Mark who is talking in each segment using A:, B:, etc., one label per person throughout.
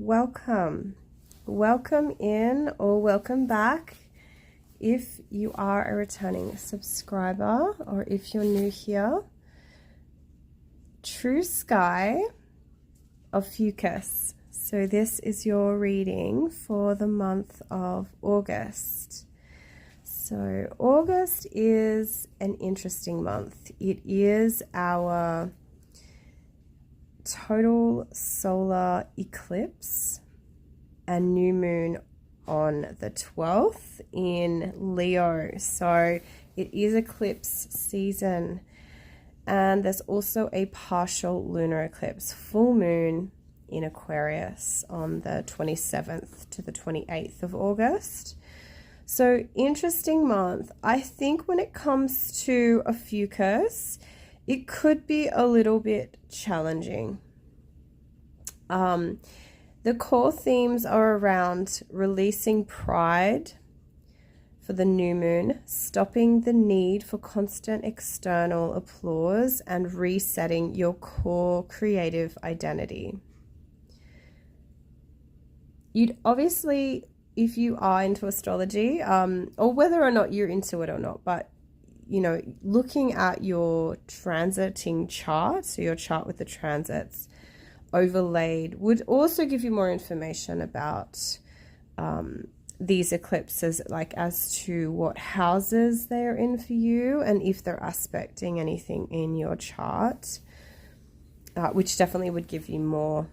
A: welcome. Welcome in or welcome back if you are a returning subscriber or if you're new here. True Sky, Ophiuchus. So this is your reading for the month of August. So August is an interesting month. It is our total solar eclipse and new moon on the 12th in Leo. So it is eclipse season, and there's also a partial lunar eclipse, full moon in Aquarius on the 27th to the 28th of August. So interesting month. I think when it comes to Ophiuchus, it could be a little bit challenging. The core themes are around releasing pride for the new moon, stopping the need for constant external applause, and resetting your core creative identity. You'd obviously, if you are into astrology, or whether or not you're into it or not, but you know, looking at your transiting chart, so your chart with the transits overlaid, would also give you more information about these eclipses, like as to what houses they are in for you and if they're aspecting anything in your chart, which definitely would give you more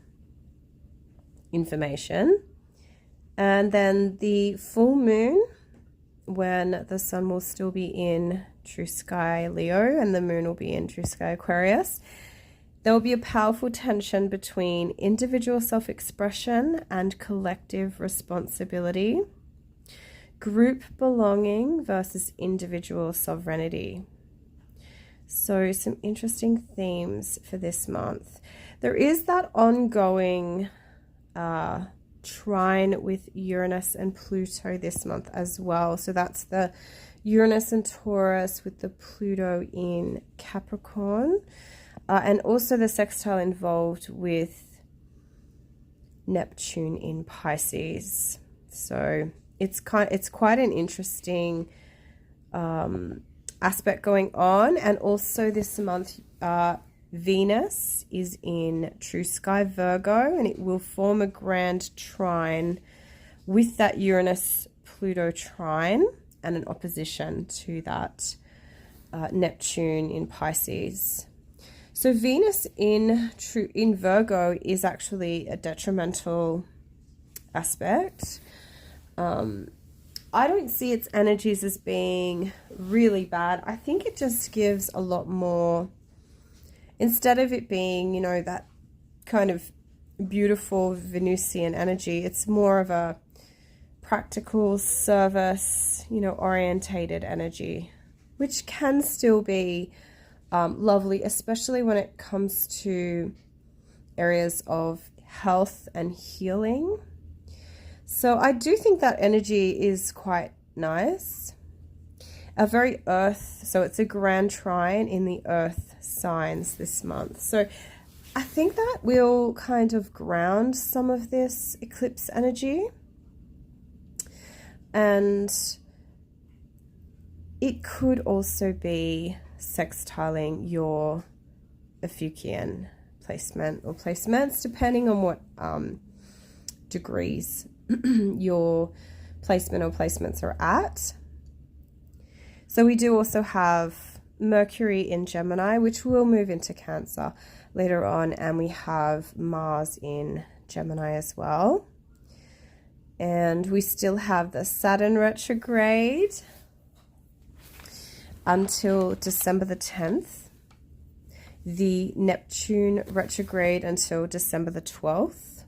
A: information. And then the full moon, when the sun will still be in True Sky Leo and the moon will be in True Sky Aquarius, there will be a powerful tension between individual self-expression and collective responsibility, group belonging versus individual sovereignty. So some interesting themes for this month. There is that ongoing trine with Uranus and Pluto this month as well. So that's the Uranus and Taurus with the Pluto in Capricorn. And also the sextile involved with Neptune in Pisces. So it's quite an interesting aspect going on. And also this month, Venus is in True Sky Virgo, and it will form a grand trine with that Uranus-Pluto trine and an opposition to that Neptune in Pisces. So Venus in Virgo is actually a detrimental aspect. I don't see its energies as being really bad. I think it just gives a lot more, instead of it being, you know, that kind of beautiful Venusian energy, it's more of a practical service, you know, orientated energy, which can still be lovely, especially when it comes to areas of health and healing. So I do think that energy is quite nice. A very earth, so it's a grand trine in the earth signs this month. So I think that will kind of ground some of this eclipse energy. And it could also be sextiling your Ophiuchian placement or placements, depending on what degrees your placement or placements are at. So we do also have Mercury in Gemini, which will move into Cancer later on, and we have Mars in Gemini as well. And we still have the Saturn retrograde until December the 10th, the Neptune retrograde until December the 12th,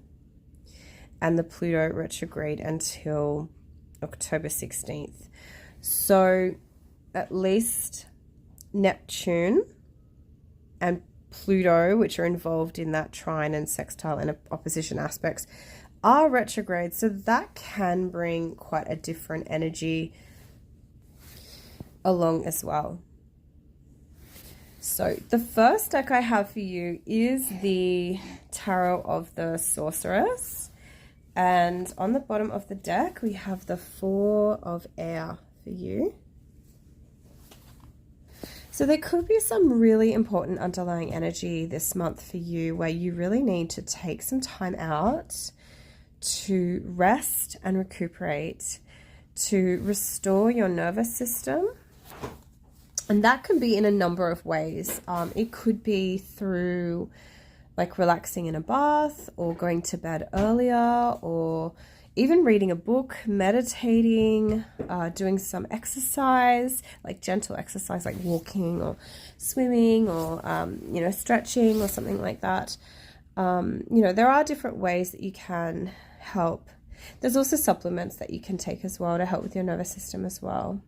A: and the Pluto retrograde until October 16th. So at least Neptune and Pluto, which are involved in that trine and sextile and opposition aspects, are retrograde. So that can bring quite a different energy along as well. So the first deck I have for you is the Tarot of the Sorceress. And on the bottom of the deck, we have the Four of Air for you. So there could be some really important underlying energy this month for you where you really need to take some time out to rest and recuperate, to restore your nervous system. And that can be in a number of ways. It could be through like relaxing in a bath or going to bed earlier, or even reading a book, meditating, doing some exercise, like gentle exercise, like walking or swimming or, you know, stretching or something like that. You know, there are different ways that you can help. There's also supplements that you can take as well to help with your nervous system as well.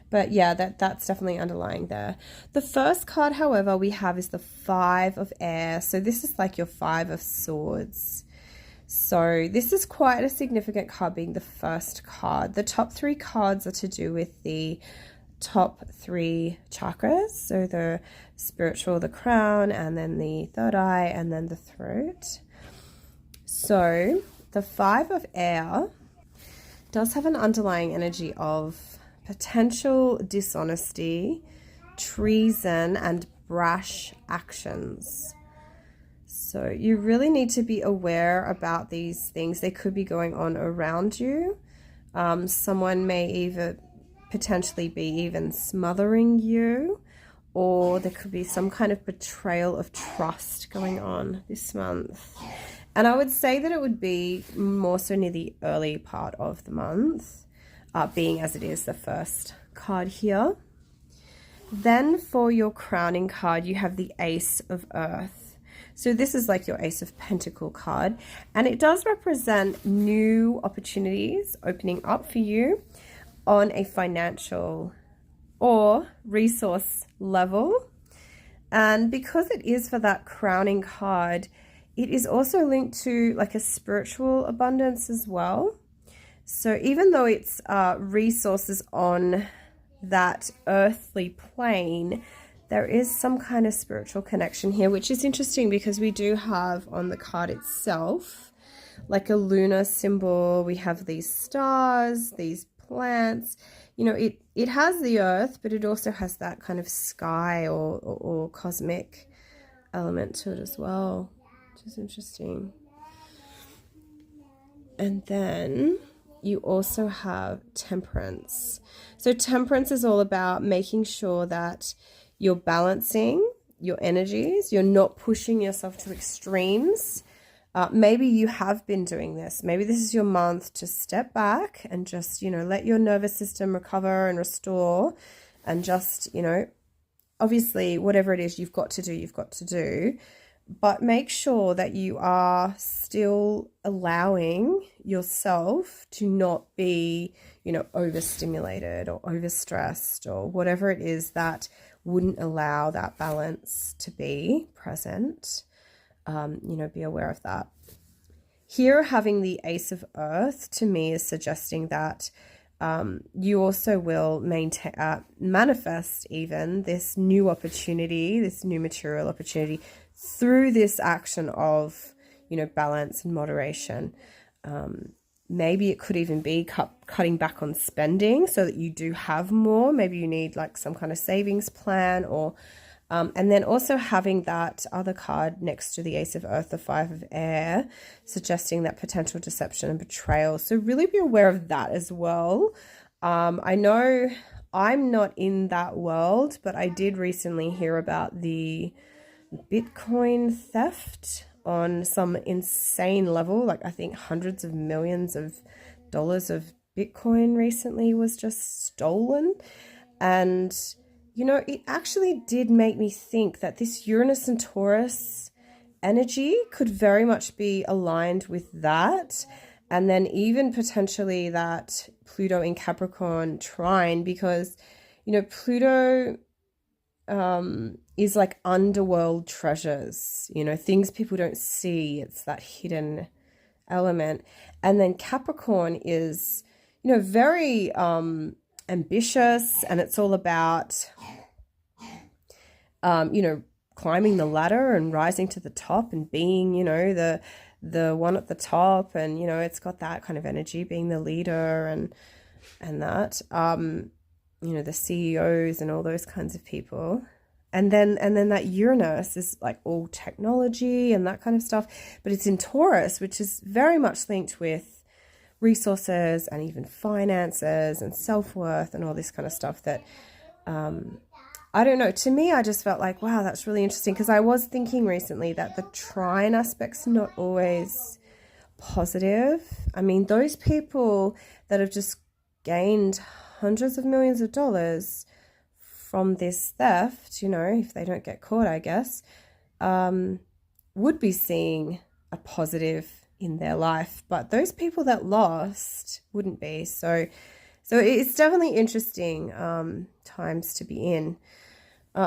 A: But yeah, that's definitely underlying there. The first card, however, we have is the Five of Air. So this is like your Five of Swords. So this is quite a significant card, being the first card. The top three cards are to do with the top three chakras. So the spiritual, the crown, and then the third eye, and then the throat. So the Five of Air does have an underlying energy of potential dishonesty, treason, and brash actions. So you really need to be aware about these things. They could be going on around you. Someone may either potentially be even smothering you, or there could be some kind of betrayal of trust going on this month. And I would say that it would be more so near the early part of the month, being as it is the first card here. Then for your crowning card, you have the Ace of Earth. So this is like your Ace of Pentacle card, and it does represent new opportunities opening up for you on a financial or resource level. And because it is for that crowning card, it is also linked to like a spiritual abundance as well. So even though it's resources on that earthly plane, there is some kind of spiritual connection here, which is interesting because we do have on the card itself like a lunar symbol. We have these stars, these plants. You know, it has the earth, but it also has that kind of sky or cosmic element to it as well, which is interesting. And then you also have Temperance. So Temperance is all about making sure that you're balancing your energies. You're not pushing yourself to extremes. Maybe you have been doing this. Maybe this is your month to step back and just, you know, let your nervous system recover and restore, and just, you know, obviously whatever it is you've got to do, you've got to do. But make sure that you are still allowing yourself to not be, you know, overstimulated or overstressed or whatever it is that wouldn't allow that balance to be present. You know, be aware of that. Here, having the Ace of Earth to me is suggesting that you also will manifest even this new opportunity, this new material opportunity, through this action of, you know, balance and moderation. Maybe it could even be cutting back on spending so that you do have more. Maybe you need like some kind of savings plan, or and then also having that other card next to the Ace of Earth, the Five of Air, suggesting that potential deception and betrayal. So really be aware of that as well. I know I'm not in that world, but I did recently hear about the Bitcoin theft on some insane level. Like I think hundreds of millions of dollars of Bitcoin recently was just stolen. And you know, it actually did make me think that this Uranus and Taurus energy could very much be aligned with that. And then even potentially that Pluto in Capricorn trine, because, you know, Pluto is like underworld treasures, you know, things people don't see. It's that hidden element. And then Capricorn is, you know, very ambitious, and it's all about you know, climbing the ladder and rising to the top and being, you know, the one at the top, and you know, it's got that kind of energy, being the leader and that you know, the CEOs and all those kinds of people. And then that Uranus is like all technology and that kind of stuff, but it's in Taurus, which is very much linked with resources and even finances and self-worth and all this kind of stuff that I don't know, to me I just felt like, wow, that's really interesting, because I was thinking recently that the trine aspect's not always positive. I mean, those people that have just gained hundreds of millions of dollars from this theft, you know, if they don't get caught, I guess, would be seeing a positive in their life, but those people that lost wouldn't be. So it's definitely interesting times to be in.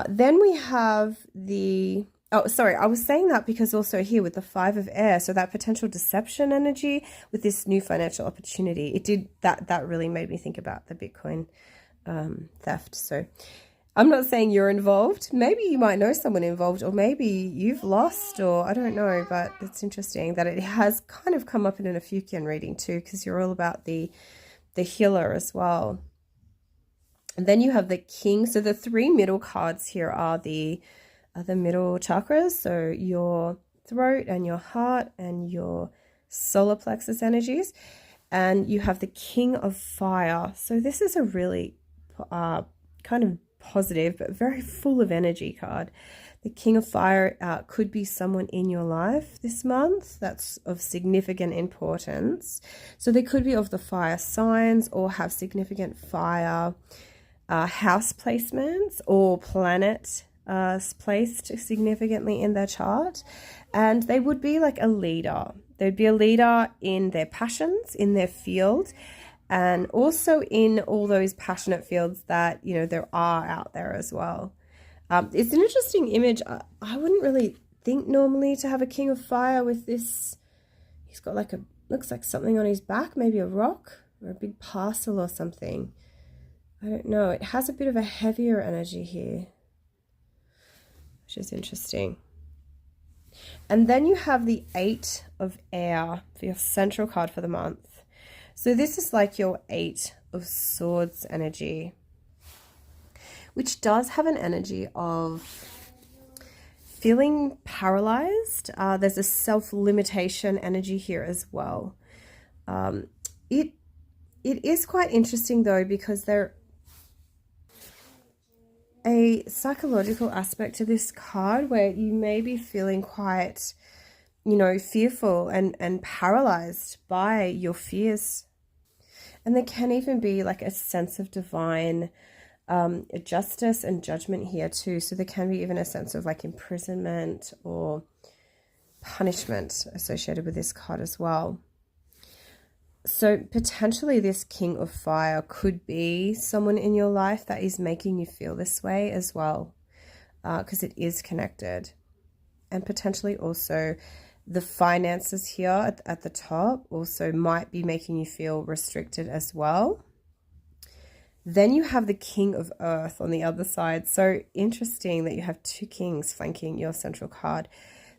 A: Then we have the, oh, sorry, I was saying that because also here with the 5 of air, so that potential deception energy with this new financial opportunity, it did, that really made me think about the Bitcoin theft. So I'm not saying you're involved. Maybe you might know someone involved, or maybe you've lost, or I don't know, but it's interesting that it has kind of come up in an Ophiuchian reading too, because you're all about the healer as well. And then you have the king. So the 3 middle cards here are the middle chakras. So your throat and your heart and your solar plexus energies. And you have the king of fire. So this is a really kind of positive but very full of energy card. The king of fire could be someone in your life this month that's of significant importance. So they could be of the fire signs or have significant fire house placements or planet placed significantly in their chart. And they would be like a leader. They'd be a leader in their passions, in their field, and also in all those passionate fields that, you know, there are out there as well. It's an interesting image. I wouldn't really think normally to have a king of fire with this. He's got like looks like something on his back, maybe a rock or a big parcel or something. I don't know. It has a bit of a heavier energy here, which is interesting. And then you have the 8 of air for your central card for the month. So this is like your 8 of swords energy, which does have an energy of feeling paralyzed. There's a self-limitation energy here as well. It is quite interesting though, because there a psychological aspect to this card where you may be feeling quite, you know, fearful and paralyzed by your fears. And there can even be like a sense of divine justice and judgment here too. So there can be even a sense of like imprisonment or punishment associated with this card as well. So potentially this king of fire could be someone in your life that is making you feel this way as well, because it is connected. And potentially also the finances here at the top also might be making you feel restricted as well. Then you have the king of earth on the other side. So interesting that you have 2 kings flanking your central card.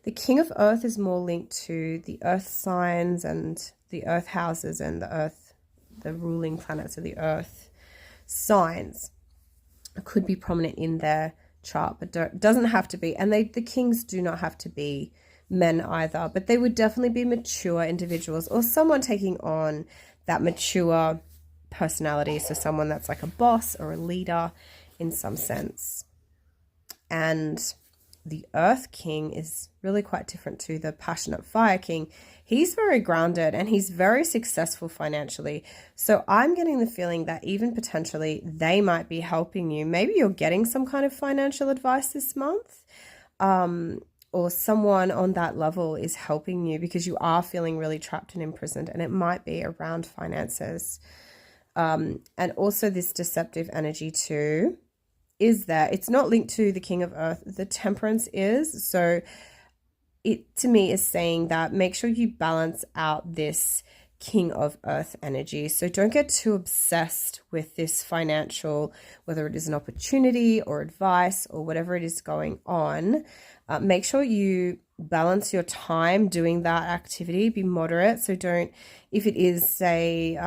A: The king of earth is more linked to the earth signs and the earth houses and the ruling planets of the earth signs. It could be prominent in their chart, but doesn't have to be. And the kings do not have to be men either, but they would definitely be mature individuals or someone taking on that mature personality. So someone that's like a boss or a leader in some sense. And the earth king is really quite different to the passionate fire king. He's very grounded and he's very successful financially. So I'm getting the feeling that even potentially they might be helping you. Maybe you're getting some kind of financial advice this month, or someone on that level is helping you because you are feeling really trapped and imprisoned, and it might be around finances. And also this deceptive energy too is there. It's not linked to the king of earth. The temperance is. So it to me is saying that make sure you balance out this king of earth energy. So don't get too obsessed with this financial, whether it is an opportunity or advice or whatever it is going on. Make sure you balance your time doing that activity. Be moderate. So don't, if it is, say,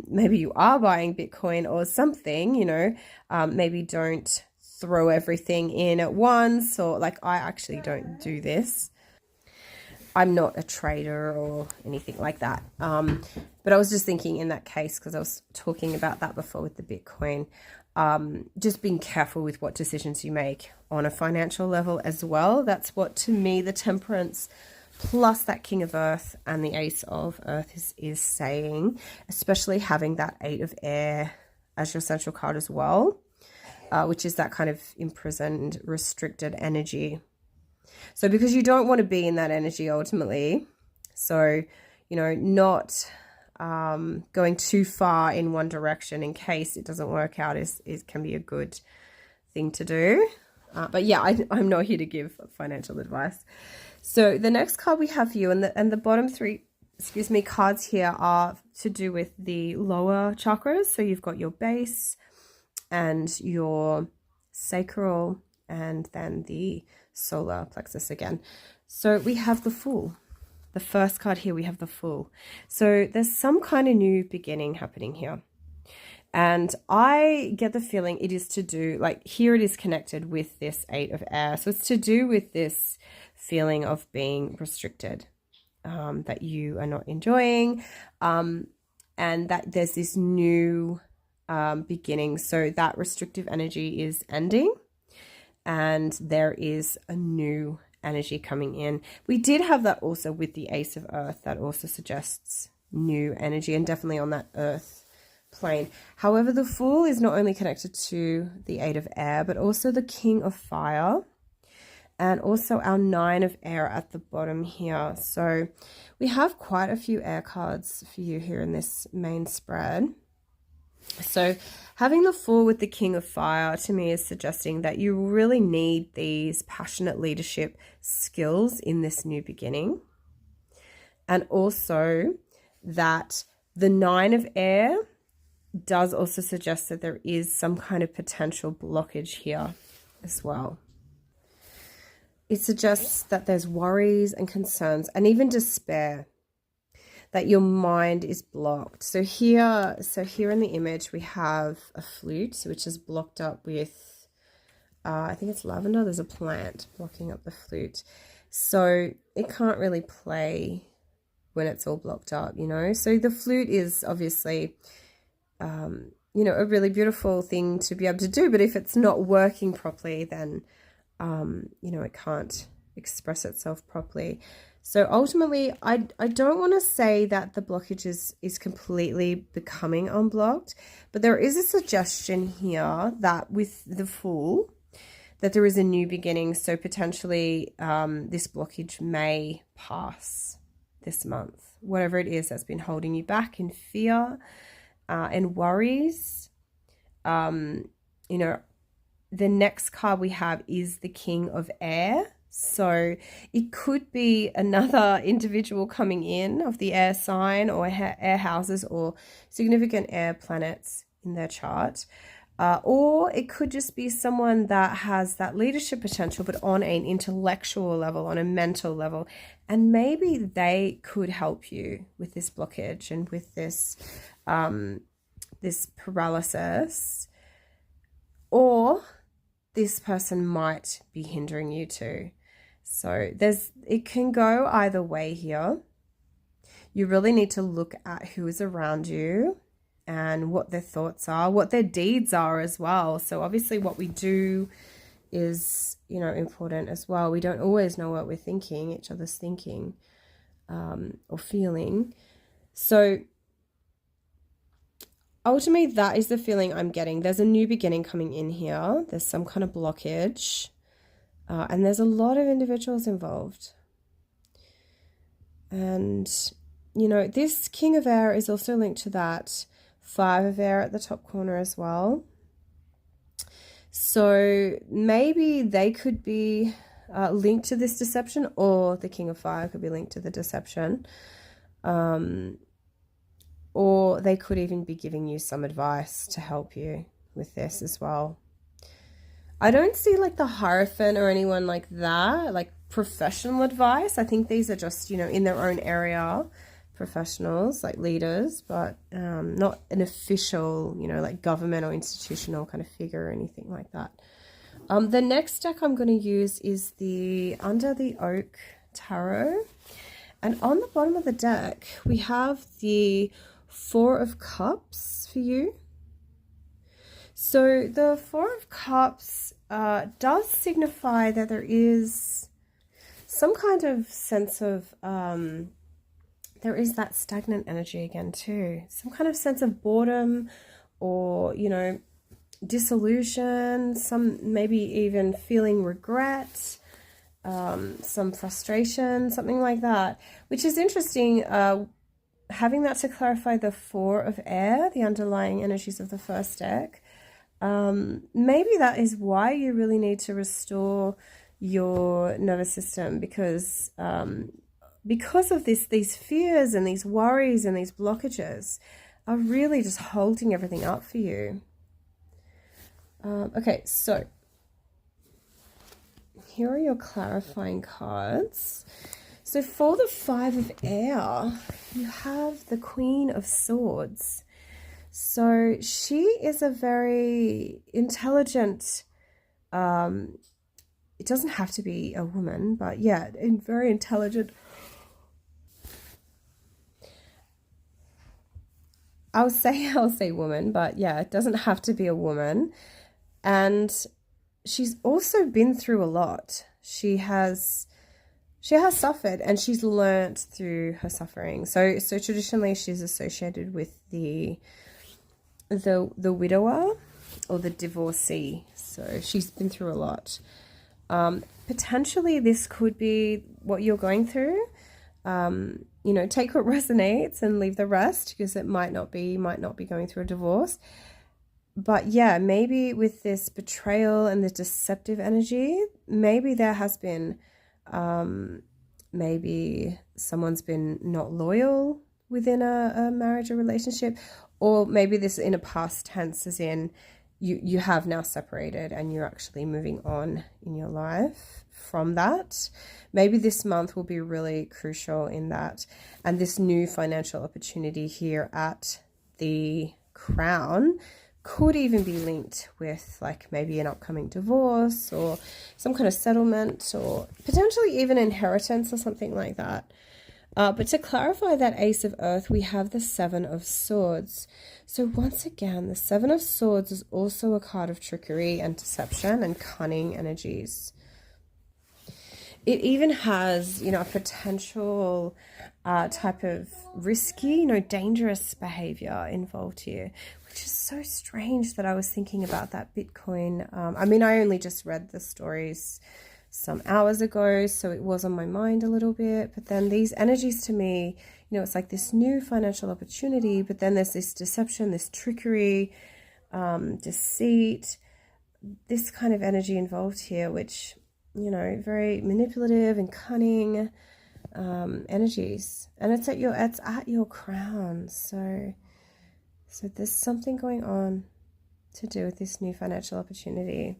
A: maybe you are buying Bitcoin or something, you know, maybe don't throw everything in at once, or like I actually don't do this. I'm not a trader or anything like that. But I was just thinking in that case, because I was talking about that before with the Bitcoin, just being careful with what decisions you make on a financial level as well. That's what, to me, the Temperance plus that King of Earth and the Ace of Earth is saying, especially having that Eight of Air as your central card as well, which is that kind of imprisoned, restricted energy. So because you don't want to be in that energy ultimately, so, you know, not going too far in one direction in case it doesn't work out is can be a good thing to do. But yeah, I'm not here to give financial advice. So the next card we have for you, and the bottom three, cards here are to do with the lower chakras. So you've got your base and your sacral, and then the solar plexus again. So we have the Fool. The first card here, we have the Fool. So there's some kind of new beginning happening here. And I get the feeling it is to do, like here it is connected with this Eight of Air. So it's to do with this feeling of being restricted, that you are not enjoying, and that there's this new beginning. So that restrictive energy is ending, and there is a new energy coming in. We did have that also with the Ace of Earth. That also suggests new energy, and definitely on that earth plane. However, the Fool is not only connected to the Eight of Air, but also the King of Fire, and also our Nine of Air at the bottom here. So we have quite a few air cards for you here in this main spread. So having the Fool with the King of Fire to me is suggesting that you really need these passionate leadership skills in this new beginning. And also that the Nine of Air does also suggest that there is some kind of potential blockage here as well. It suggests that there's worries and concerns and even despair, that your mind is blocked. So here in the image we have a flute which is blocked up with I think it's lavender. There's a plant blocking up the flute, so it can't really play when it's all blocked up, you know. So the flute is obviously you know, a really beautiful thing to be able to do, but if it's not working properly, then you know, it can't express itself properly. So ultimately, I don't want to say that the blockage is completely becoming unblocked, but there is a suggestion here that with the Fool, that there is a new beginning. So potentially this blockage may pass this month, whatever it is that's been holding you back in fear and worries. You know, the next card we have is the King of Air. So it could be another individual coming in of the air sign, or air houses, or significant air planets in their chart. Or it could just be someone that has that leadership potential, but on an intellectual level, on a mental level. And maybe they could help you with this blockage and with this, this paralysis. Or this person might be hindering you too. So it can go either way here. You really need to look at who is around you and what their thoughts are, what their deeds are as well. So obviously what we do is, you know, important as well. We don't always know what we're thinking, each other's thinking or feeling. So ultimately, that is the feeling I'm getting. There's a new beginning coming in here. There's some kind of blockage. And there's a lot of individuals involved. And, you know, this King of Air is also linked to that Five of Air at the top corner as well. So maybe they could be linked to this deception, or the King of Fire could be linked to the deception. or they could even be giving you some advice to help you with this as well. I don't see like the Hierophant or anyone like that, like professional advice. I think these are just, you know, in their own area, professionals, like leaders, but not an official, you know, like government or institutional kind of figure or anything like that. The next deck I'm going to use is the Under the Oak Tarot. And on the bottom of the deck, we have the Four of Cups for you. So the Four of Cups does signify that there is some kind of sense of, there is that stagnant energy again too. Some kind of sense of boredom or, you know, disillusion, some maybe even feeling regret, some frustration, something like that, which is interesting. Having that to clarify the Four of Air, the underlying energies of the first deck. Maybe that is why you really need to restore your nervous system, because of these fears and these worries and these blockages are really just holding everything up for you. Okay, so here are your clarifying cards. So for the Five of Air, you have the Queen of Swords. So she is a very intelligent, it doesn't have to be a woman, but yeah, very intelligent. I'll say woman, but yeah, it doesn't have to be a woman. And she's also been through a lot. She has suffered, and she's learnt through her suffering. So traditionally she's associated with the widower or the divorcee. So she's been through a lot. Potentially this could be what you're going through. You know, take what resonates and leave the rest, because it might not be. You might not be going through a divorce. But yeah, maybe with this betrayal and the deceptive energy, maybe there has been, maybe someone's been not loyal within a marriage or relationship, or maybe this in a past tense, as in you have now separated and you're actually moving on in your life from that. Maybe this month will be really crucial in that. And this new financial opportunity here at the Crown could even be linked with like maybe an upcoming divorce or some kind of settlement, or potentially even inheritance or something like that. But to clarify that Ace of Earth, we have the Seven of Swords. So once again, the Seven of Swords is also a card of trickery and deception and cunning energies. It even has, you know, a potential type of risky, you know, dangerous behavior involved here, which is so strange that I was thinking about that Bitcoin. I mean, I only just read the stories some hours ago, so it was on my mind a little bit. But then these energies to me, you know, it's like this new financial opportunity, but then there's this deception, this trickery, deceit, this kind of energy involved here, which, you know, very manipulative and cunning energies. And it's at your crown. So there's something going on to do with this new financial opportunity.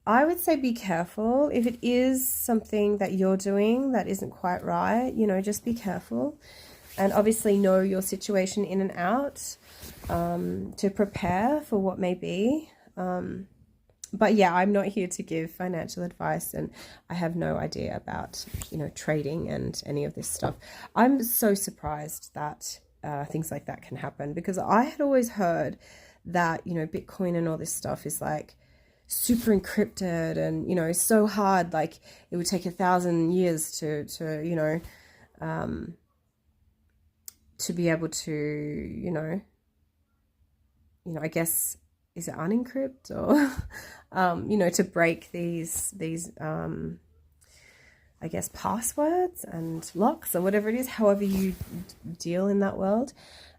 A: I would say be careful. If it is something that you're doing that isn't quite right, you know, just be careful. And obviously know your situation in and out, to prepare for what may be. But yeah, I'm not here to give financial advice, and I have no idea about, you know, trading and any of this stuff. I'm so surprised that things like that can happen, because I had always heard that, you know, Bitcoin and all this stuff is like super encrypted and, you know, so hard, like it would take 1,000 years to you know, to be able to, you know, I guess, is it unencrypt or, you know, to break these I guess, passwords and locks or whatever it is, however you deal in that world.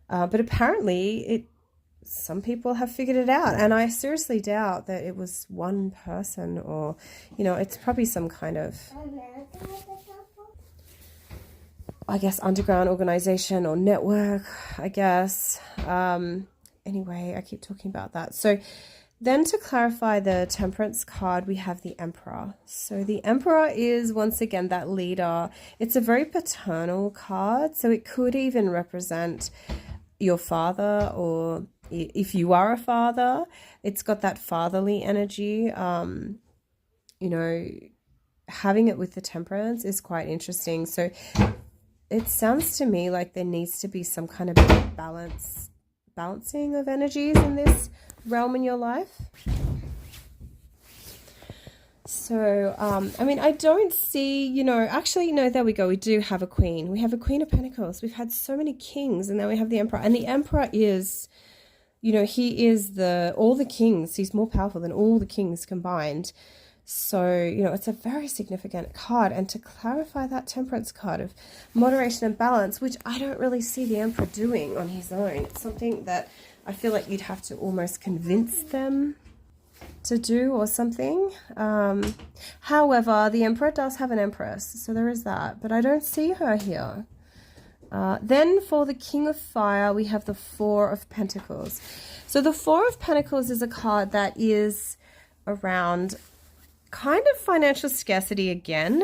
A: But apparently some people have figured it out, and I seriously doubt that it was one person, or, you know, it's probably some kind of, I guess, underground organization or network, I guess. Anyway, I keep talking about that. So then to clarify the Temperance card, we have the Emperor. So the Emperor is, once again, that leader. It's a very paternal card. So it could even represent your father, or if you are a father, it's got that fatherly energy. You know, having it with the Temperance is quite interesting. So it sounds to me like there needs to be some kind of balancing of energies in this realm in your life. So, I mean, I don't see, you know, actually, no, there we go. We do have a queen. We have a Queen of Pentacles. We've had so many kings, and now we have the Emperor. And the Emperor is, you know, he is all the kings. He's more powerful than all the kings combined. So, you know, it's a very significant card. And to clarify that Temperance card of moderation and balance, which I don't really see the Emperor doing on his own. It's something that I feel like you'd have to almost convince them to do or something. However, the Emperor does have an Empress, so there is that. But I don't see her here. Then for the King of Fire, we have the Four of Pentacles. So the Four of Pentacles is a card that is around kind of financial scarcity again.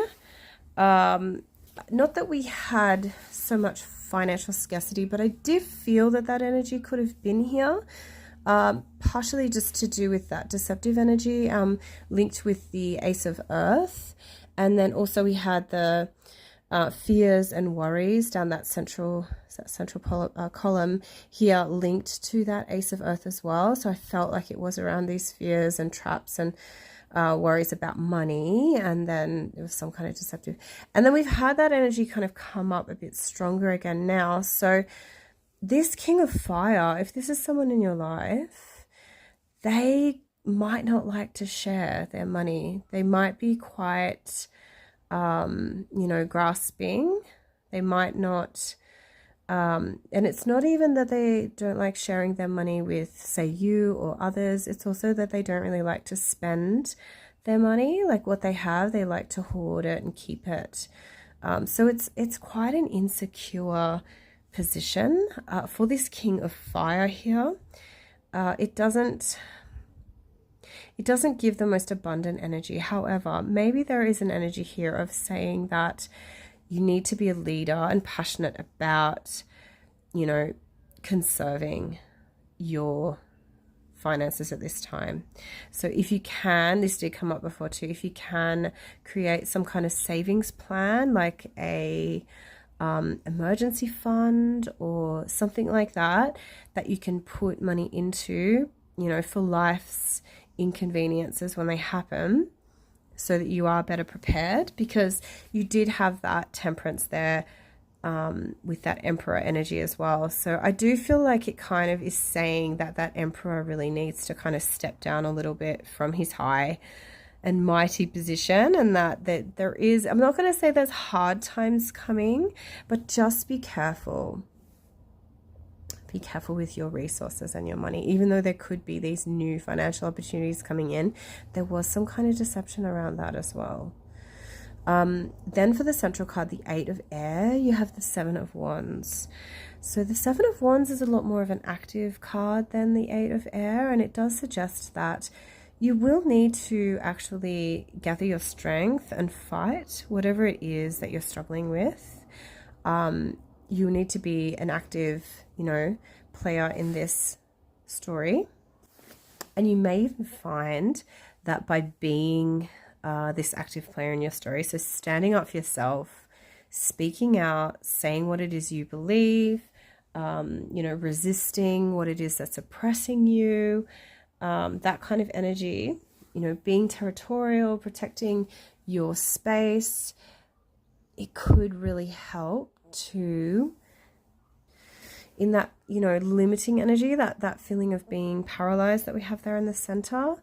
A: Not that we had so much financial scarcity, but I did feel that that energy could have been here. Partially just to do with that deceptive energy linked with the Ace of Earth. And then also we had the fears and worries down that central column here linked to that Ace of Earth as well. So I felt like it was around these fears and traps and worries about money, and then it was some kind of deceptive. And then we've had that energy kind of come up a bit stronger again now. So this King of Fire, if this is someone in your life, they might not like to share their money. They might be quite, you know, grasping. They might not, and it's not even that they don't like sharing their money with, say, you or others. It's also that they don't really like to spend their money. Like what they have, they like to hoard it and keep it. So it's quite an insecure position for this King of Fire here. It doesn't give the most abundant energy. However, maybe there is an energy here of saying that you need to be a leader and passionate about, you know, conserving your finances at this time. So if you can, this did come up before too, if you can create some kind of savings plan, like a emergency fund or something like that you can put money into, you know, for life's inconveniences when they happen, so that you are better prepared, because you did have that Temperance there with that Emperor energy as well. So I do feel like it kind of is saying that that Emperor really needs to kind of step down a little bit from his high and mighty position, and that there is, I'm not going to say there's hard times coming, but just be careful. Be careful with your resources and your money. Even though there could be these new financial opportunities coming in, there was some kind of deception around that as well. Then for the central card, the Eight of Air, you have the Seven of Wands. So the Seven of Wands is a lot more of an active card than the Eight of Air, and it does suggest that you will need to actually gather your strength and fight whatever it is that you're struggling with. You need to be an active, you know, player in this story. And you may even find that by being this active player in your story, so standing up for yourself, speaking out, saying what it is you believe, you know, resisting what it is that's oppressing you, that kind of energy, you know, being territorial, protecting your space, it could really help to, in that, you know, limiting energy, that feeling of being paralyzed that we have there in the center.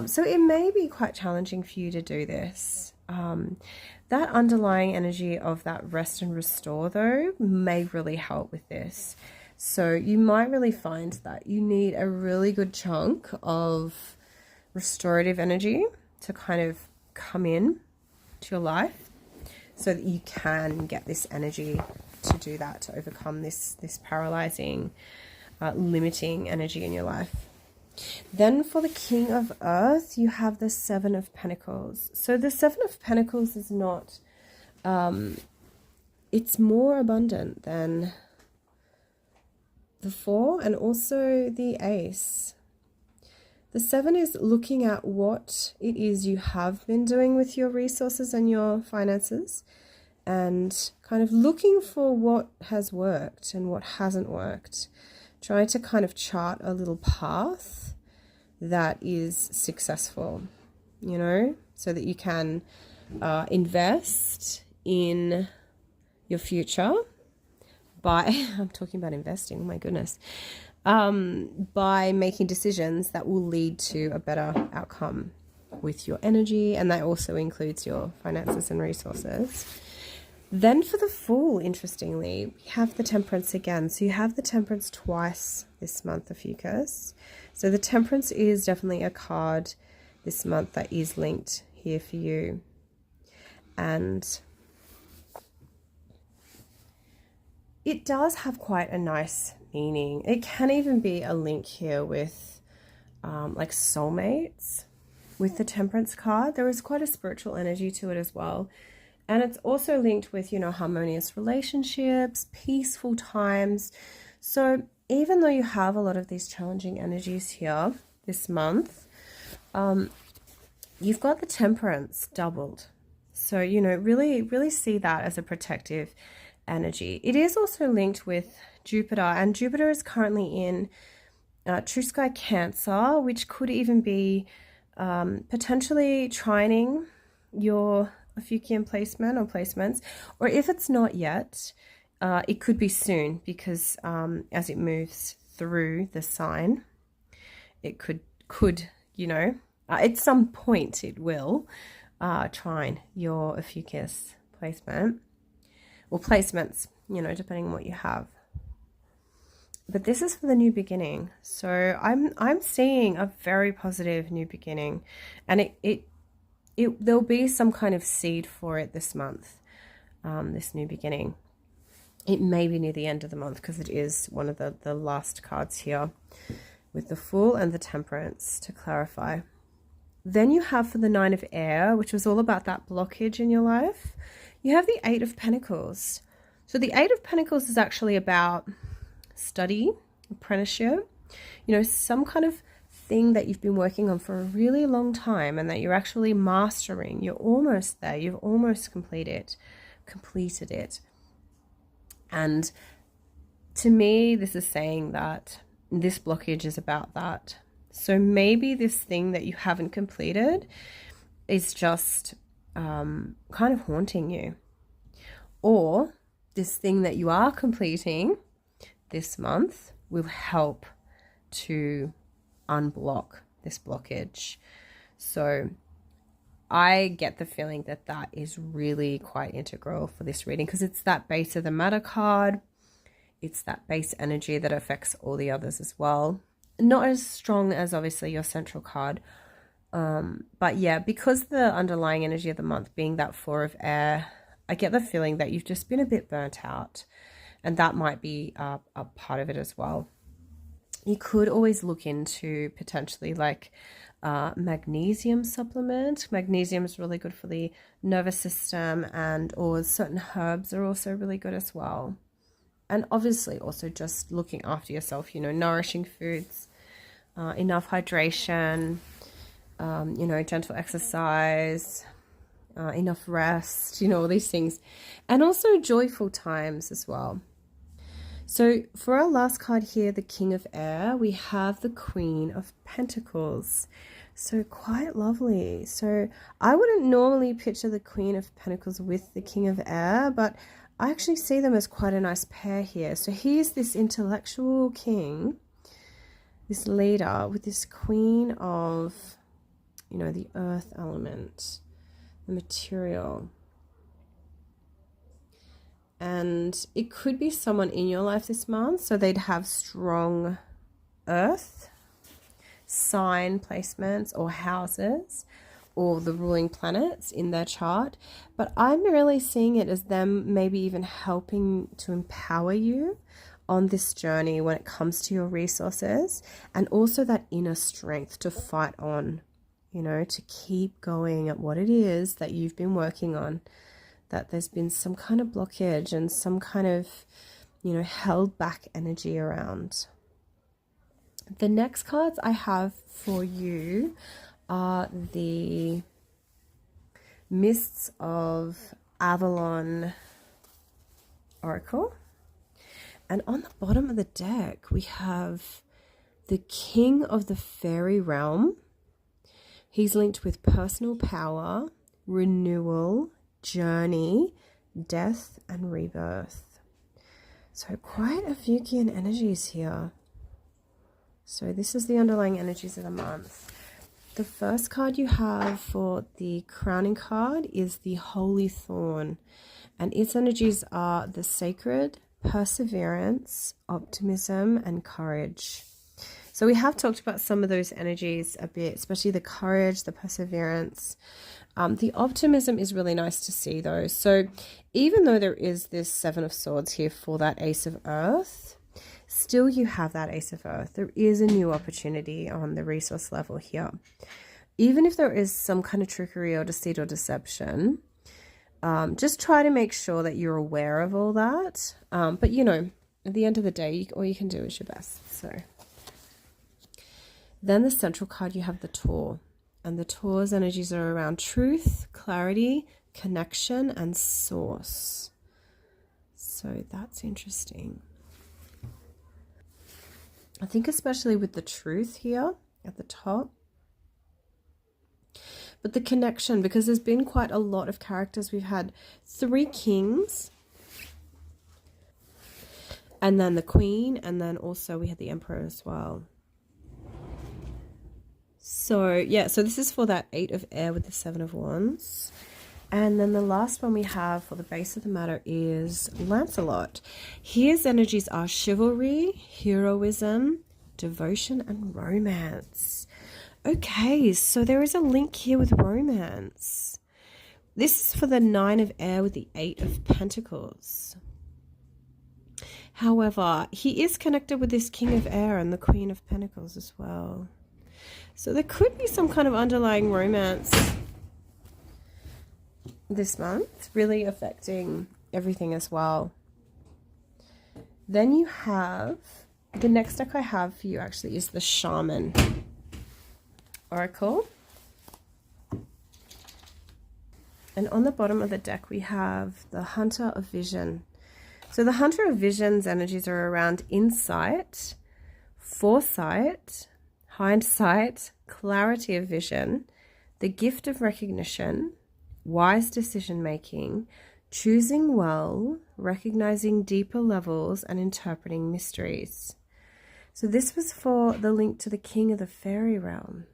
A: So it may be quite challenging for you to do this. That underlying energy of that rest and restore, though, may really help with this. So you might really find that you need a really good chunk of restorative energy to kind of come in to your life. so that you can get this energy to do that, to overcome this paralyzing, limiting energy in your life. Then for the King of Earth, you have the Seven of Pentacles. So the Seven of Pentacles is not, it's more abundant than the Four and also the Ace. The Seven is looking at what it is you have been doing with your resources and your finances, and kind of looking for what has worked and what hasn't worked. Trying to kind of chart a little path that is successful, you know, so that you can invest in your future by, I'm talking about investing, oh my goodness, by making decisions that will lead to a better outcome with your energy, and that also includes your finances and resources. Then for the Fool, interestingly, we have the Temperance again. So you have the Temperance twice this month, Ophiuchus. So the Temperance is definitely a card this month that is linked here for you. And it does have quite a nice meaning. It can even be a link here with like soulmates with the Temperance card. There is quite a spiritual energy to it as well. And it's also linked with, you know, harmonious relationships, peaceful times. So even though you have a lot of these challenging energies here this month, you've got the Temperance doubled. So, you know, really see that as a protective energy. It is also linked with Jupiter, and Jupiter is currently in True Sky Cancer, which could even be potentially trining your Ophiuchian placement or placements, or if it's not yet, it could be soon, because as it moves through the sign, it could you know, at some point it will trine your Ophiuchus placement or placements, you know, depending on what you have. But this is for the new beginning, so I'm seeing a very positive new beginning, and there'll be some kind of seed for it this month, this new beginning. It may be near the end of the month, because it is one of the last cards here with the Fool and the Temperance, to clarify. Then you have for the Nine of Air, which was all about that blockage in your life, you have the Eight of Pentacles. So the Eight of Pentacles is actually about study, apprenticeship, you know, some kind of thing that you've been working on for a really long time and that you're actually mastering. You're almost there. You've almost completed it. And to me, this is saying that this blockage is about that. So maybe this thing that you haven't completed is just kind of haunting you. Or this thing that you are completing this month will help to unblock this blockage. So I get the feeling that that is really quite integral for this reading, because it's that base of the matter card. It's that base energy that affects all the others as well. Not as strong as obviously your central card. But yeah, because the underlying energy of the month being that Four of Air, I get the feeling that you've just been a bit burnt out. And that might be a part of it as well. You could always look into potentially like magnesium supplement. Magnesium is really good for the nervous system, and or certain herbs are also really good as well. And obviously also just looking after yourself, you know, nourishing foods, enough hydration, you know, gentle exercise, enough rest, you know, all these things. And also joyful times as well. So for our last card here, the King of Air, we have the Queen of Pentacles. So quite lovely. So I wouldn't normally picture the Queen of Pentacles with the King of Air, but I actually see them as quite a nice pair here. So here's this intellectual king, this leader, with this Queen of, you know, the earth element, the material. And it could be someone in your life this month, so they'd have strong earth sign placements or houses, or the ruling planets in their chart, but I'm really seeing it as them maybe even helping to empower you on this journey when it comes to your resources, and also that inner strength to fight on, you know, to keep going at what it is that you've been working on, that there's been some kind of blockage and some kind of, you know, held back energy around. The next cards I have for you are the Mists of Avalon Oracle. And on the bottom of the deck, we have the King of the Fairy Realm. He's linked with personal power, renewal, journey, death, and rebirth. So quite Ophiuchian energies here. So this is the underlying energies of the month. The first card you have for the crowning card is the Holy Thorn. And its energies are the sacred, perseverance, optimism, and courage. So we have talked about some of those energies a bit, especially the courage, the perseverance. The optimism is really nice to see though. So even though there is this Seven of Swords here for that Ace of Earth, still you have that Ace of Earth. There is a new opportunity on the resource level here. Even if there is some kind of trickery or deceit or deception, just try to make sure that you're aware of all that. But you know, at the end of the day, all you can do is your best. So then the central card, you have the Tour. And the Tour's energies are around truth, clarity, connection, and source. So that's interesting. I think especially with the truth here at the top. But the connection, because there's been quite a lot of characters. We've had 3 kings. And then the Queen. And then also we had the Emperor as well. So, yeah. So this is for that 8 of Air with the 7 of Wands. And then the last one we have for the base of the matter is Lancelot. His energies are chivalry, heroism, devotion, and romance. Okay, so there is a link here with romance. This is for the 9 of Air with the 8 of Pentacles. However, he is connected with this King of Air and the Queen of Pentacles as well. So there could be some kind of underlying romance this month, really affecting everything as well. Then you have, the next deck I have for you actually is the Shaman Oracle. And on the bottom of the deck we have the Hunter of Vision. So the Hunter of Vision's energies are around insight, foresight, hindsight, clarity of vision, the gift of recognition, wise decision making, choosing well, recognizing deeper levels, and interpreting mysteries. So this was for the link to the King of the Fairy Realm.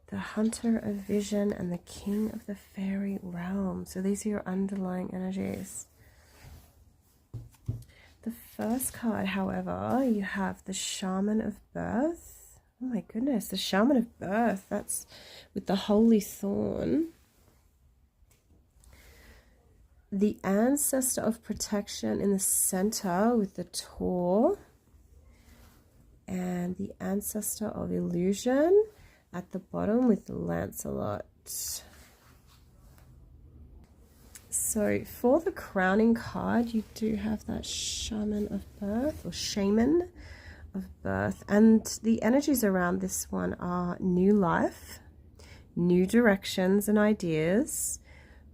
A: The Hunter of Vision and the King of the Fairy Realm. So these are your underlying energies. The first card, however, you have the Shaman of Birth. Oh my goodness, the Shaman of Birth. That's with the Holy Thorn. The Ancestor of Protection in the center with the Tour. And the Ancestor of Illusion at the bottom with the Lancelot. So for the crowning card, you do have that Shaman of Birth or Shaman of Birth. And the energies around this one are new life, new directions and ideas,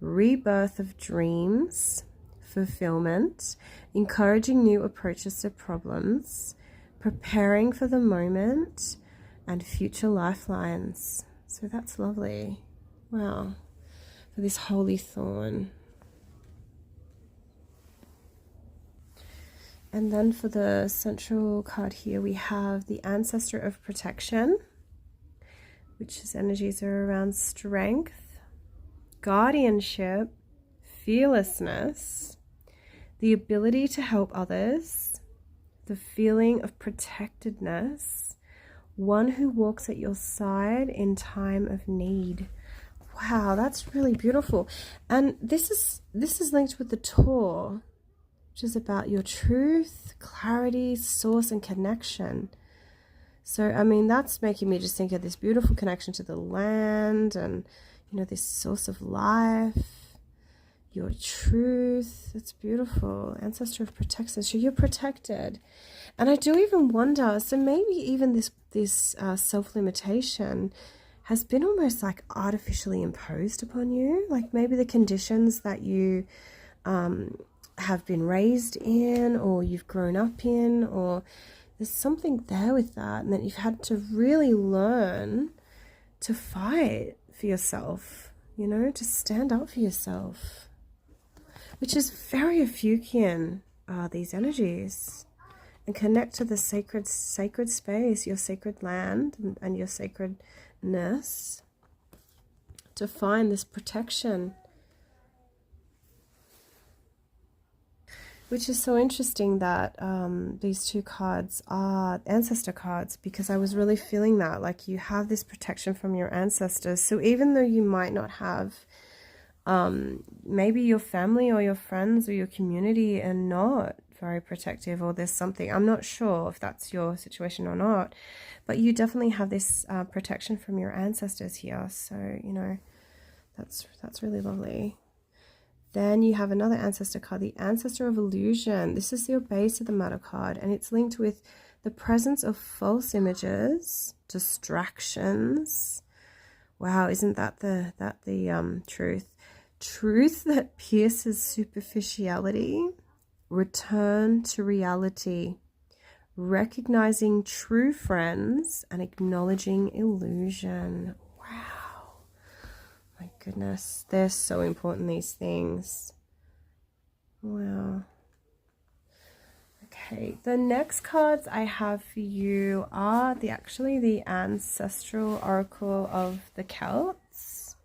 A: rebirth of dreams, fulfillment, encouraging new approaches to problems, preparing for the moment, and future lifelines. So that's lovely. Wow. For this Holy Thorn. And then for the central card here, we have the Ancestor of Protection, which his energies are around strength, guardianship, fearlessness, the ability to help others, the feeling of protectedness, one who walks at your side in time of need. Wow, that's really beautiful. And this is linked with the Tour, which is about your truth, clarity, source, and connection. So, I mean, that's making me just think of this beautiful connection to the land and, you know, this source of life, your truth. It's beautiful. Ancestor of protection. So you're protected. And I do even wonder, so maybe even this self-limitation has been almost like artificially imposed upon you. Like maybe the conditions that you have been raised in, or you've grown up in, or there's something there with that, and that you've had to really learn to fight for yourself, you know, to stand up for yourself, which is very Ophiuchian, these energies, and connect to the sacred space, your sacred land and your sacredness, to find this protection. Which is so interesting that these two cards are ancestor cards, because I was really feeling that, like you have this protection from your ancestors. So even though you might not have maybe your family or your friends or your community are not very protective, or there's something, I'm not sure if that's your situation or not, but you definitely have this protection from your ancestors here. So, you know, that's really lovely. Then you have another ancestor card, the Ancestor of Illusion. This is your base of the matter card, and it's linked with the presence of false images, distractions. Wow, isn't that the truth? Truth that pierces superficiality, return to reality, recognizing true friends and acknowledging illusion. My goodness, they're so important, these things. Wow. Okay, the next cards I have for you are the Ancestral Oracle of the Celts.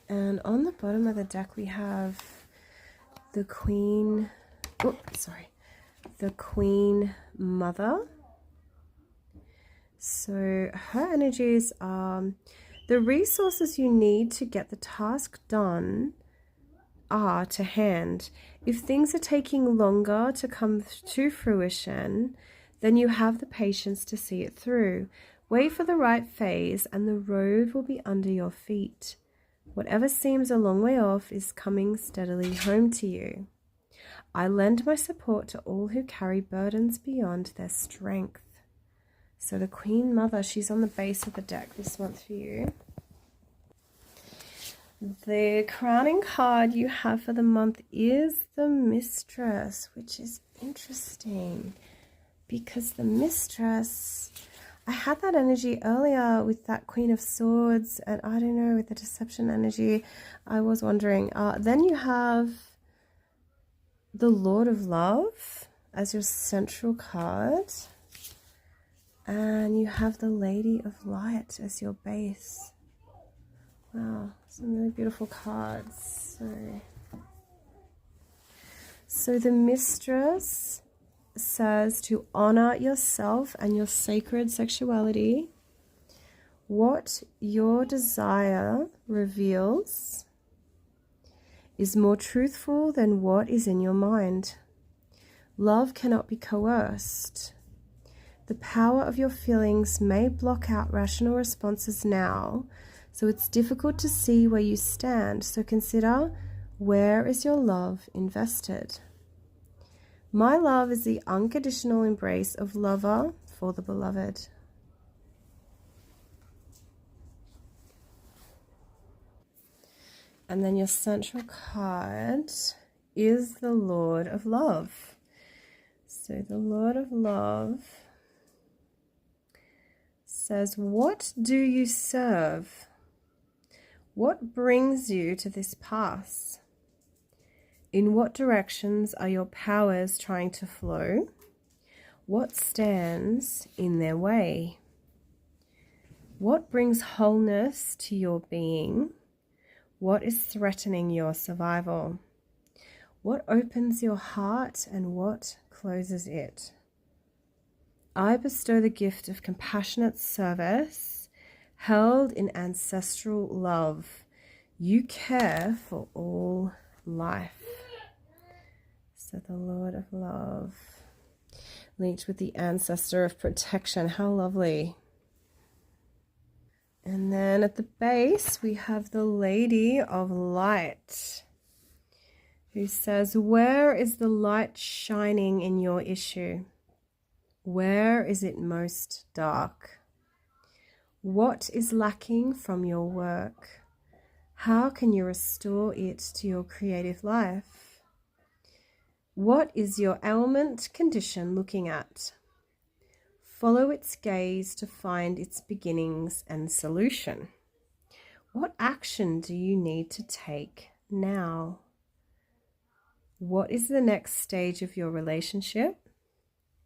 A: And on the bottom of the deck we have the Queen, the Queen Mother. So her energies are, the resources you need to get the task done are to hand. If things are taking longer to come to fruition, then you have the patience to see it through. Wait for the right phase and the road will be under your feet. Whatever seems a long way off is coming steadily home to you. I lend my support to all who carry burdens beyond their strength. So the Queen Mother, she's on the base of the deck this month for you. The crowning card you have for the month is the Mistress, which is interesting because the Mistress, I had that energy earlier with that Queen of Swords, and I don't know, with the Deception energy, I was wondering. Then you have the Lord of Love as your central card. And you have the Lady of Light as your base. Wow, some really beautiful cards. So the Mistress says to honor yourself and your sacred sexuality. What your desire reveals is more truthful than what is in your mind. Love cannot be coerced. The power of your feelings may block out rational responses now, so it's difficult to see where you stand. So consider, where is your love invested? My love is the unconditional embrace of lover for the beloved. And then your central card is the Lord of Love. So the Lord of Love says, what do you serve? What brings you to this pass? In what directions are your powers trying to flow? What stands in their way? What brings wholeness to your being? What is threatening your survival? What opens your heart and what closes it? I bestow the gift of compassionate service, held in ancestral love. You care for all life. So the Lord of Love, linked with the ancestor of protection. How lovely. And then at the base, we have the Lady of Light, who says, where is the light shining in your issue? Where is it most dark? What is lacking from your work? How can you restore it to your creative life? What is your ailment condition looking at? Follow its gaze to find its beginnings and solution. What action do you need to take now? What is the next stage of your relationship?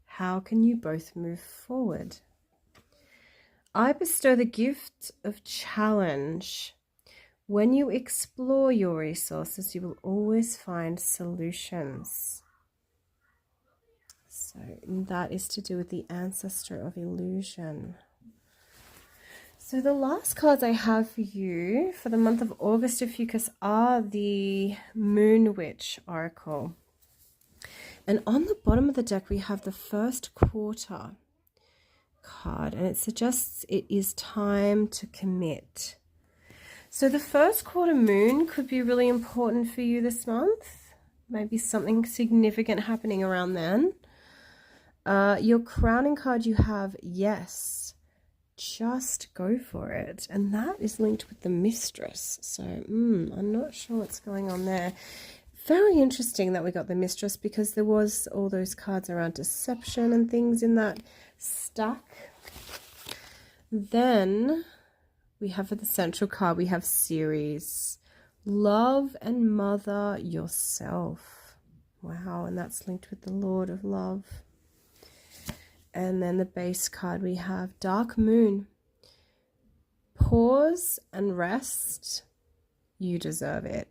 A: How can you both move forward? I bestow the gift of challenge. When you explore your resources, you will always find solutions. So that is to do with the ancestor of illusion. So the last cards I have for you for the month of August, Ophiuchus, are the Moon Witch Oracle. And on the bottom of the deck, we have the first quarter card, and it suggests it is time to commit. So the first quarter moon could be really important for you this month. Maybe something significant happening around then. Your crowning card, you have yes, just go for it. And that is linked with the Mistress. So I'm not sure what's going on there. Very interesting that we got the Mistress, because there was all those cards around deception and things in that stack. Then we have for the central card, we have Ceres. Love and mother yourself. Wow, and that's linked with the Lord of Love. And then the base card, we have Dark Moon. Pause and rest. You deserve it.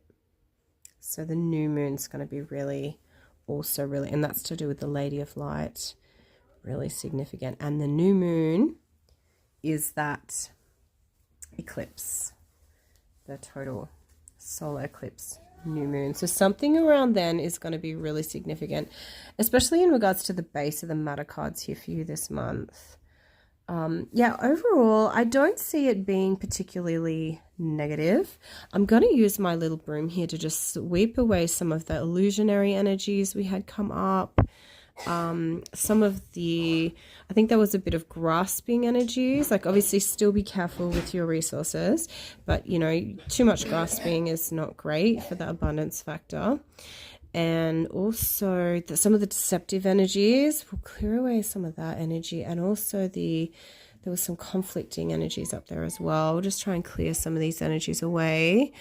A: So the new moon's going to be really, and that's to do with the Lady of Light. Really significant. And the new moon is that eclipse, the total solar eclipse, new moon. So something around then is going to be really significant, especially in regards to the base of the matter cards here for you this month. Yeah, overall, I don't see it being particularly negative. I'm going to use my little broom here to just sweep away some of the illusionary energies we had come up. Some of the, I think there was a bit of grasping energies, like obviously still be careful with your resources, but you know, too much grasping is not great for the abundance factor. And also some of the deceptive energies, we'll clear away some of that energy. And also there was some conflicting energies up there as well. We'll just try and clear some of these energies away.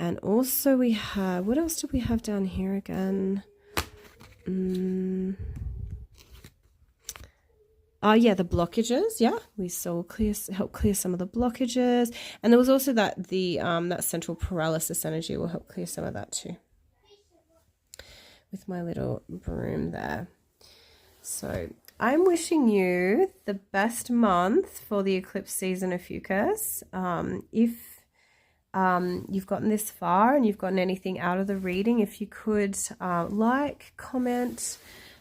A: And also we have, what else do we have down here again? Oh yeah, the blockages. Yeah, we saw help clear some of the blockages. And there was also that that central paralysis energy will help clear some of that too, with my little broom there. So I'm wishing you the best month for the eclipse season, Ophiuchus. If you've gotten this far and you've gotten anything out of the reading, if you could like, comment,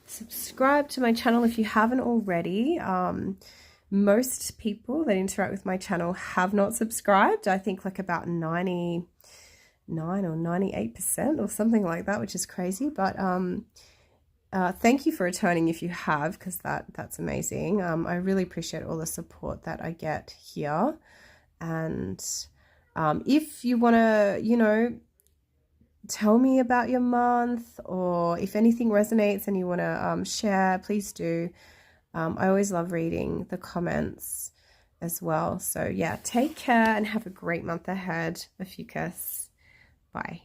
A: subscribe to my channel if you haven't already. Most people that interact with my channel have not subscribed. I think like about 99 or 98% or something like that, which is crazy. But thank you for returning if you have, because that's amazing. I really appreciate all the support that I get here. And if you want to, you know, tell me about your month, or if anything resonates and you want to share, please do. I always love reading the comments as well. So yeah, take care and have a great month ahead, Ophiuchus. Bye.